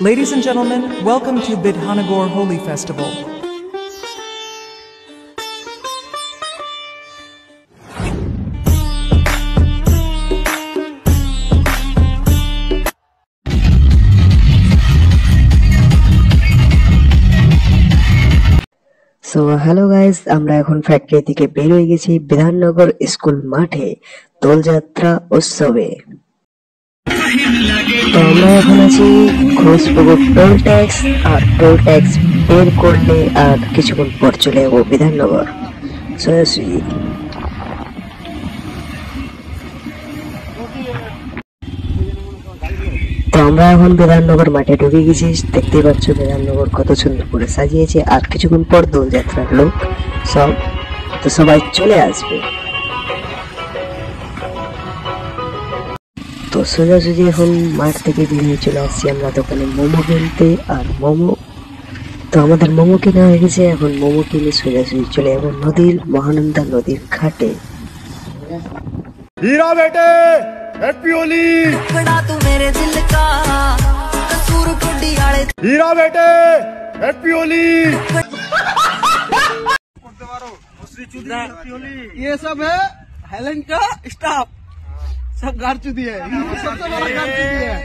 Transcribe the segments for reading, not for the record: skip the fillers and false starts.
Ladies and gentlemen, welcome to Bidhanagore Holy Festival. So hello guys, আমরা এখন factory থেকে বের হয়ে গেছি বিধাননগর স্কুল মাঠে দোলযাত্রা উৎসবে। তো আমরা এখন আছি ঘোষপুকুর টোল ট্যাক্স, আর টোল ট্যাক্স বের করলে আর কিছুক্ষণ পর চলে যাবো বিধাননগর সোজাসুজি। তো আমরা এখন বিধাননগর মাঠে ঢুকে গেছি, দেখতেই পাচ্ছ বিধাননগর কত সুন্দর করে সাজিয়েছে। আর কিছুক্ষণ পর দোলযাত্রার লোক সবাই চলে আসবে। তো সোজাসুজি এখন মাঠ থেকে বেরিয়ে চলে আসছি আমরা দোকানে মোমো কিনতে। আর মোমো তো আমাদের মোমো কেনা হয়ে গেছে, এখন মোমো কিনে সোজাসুজি চলে যাবো মহানন্দা নদীর ঘাটে। हीरा बेटे हैप्पी होली तू मेरे दिल का कसूर कुंडी वाले हीरा बेटे हैप्पी होली ये सब है हेलन का स्टाफ, सब घर चुदी है, सबसे बड़ा घर चुदी है।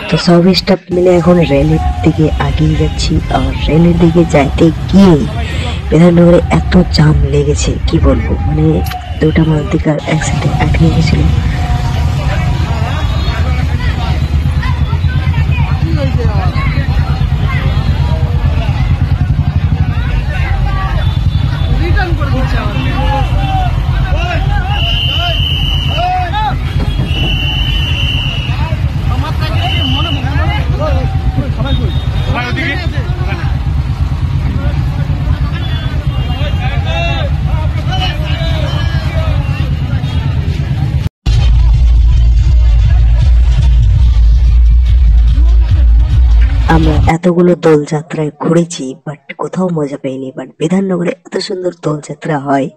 তো সব স্টাফ মিলে এখন রেলের দিকে এগিয়ে যাচ্ছি। আর রেলের দিকে যাইতে গিয়ে বিধাননগরে এত জাম লেগেছে কি বলবো, মানে দুটা মালতিকার একসাথে আটকে গেছিল। আমরা এতগুলো দোলযাত্রায় ঘুরেছি, বাট কোথাও মজা পাইনি। বাট বিধাননগরে এত সুন্দর দোলযাত্রা হয়।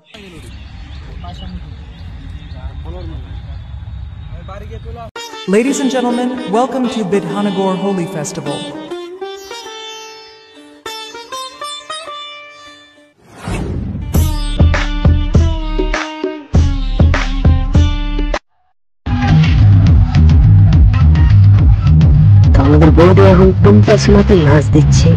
Ladies and gentlemen, welcome to Bidhanagore Holy Festival. আমাদের বৌদি এখন টুমটা শোনাতে নাচ দিচ্ছে।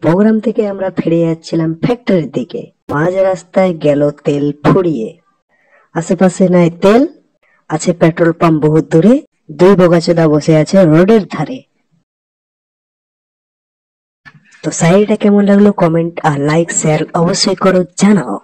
প্রোগ্রাম থেকে আমরা ফিরে যাচ্ছিলাম ফ্যাক্টরির দিকে। মাঝ রাস্তায় গেল তেল ফুরিয়ে। আশেপাশে নাই তেল, আছে পেট্রোল পাম্প বহুত দূরে। দুই বোকাচোদা বসে আছে রোডের ধারে। তো সাইডটা কেমন লাগলো কমেন্ট আর লাইক শেয়ার অবশ্যই করো, জানাও।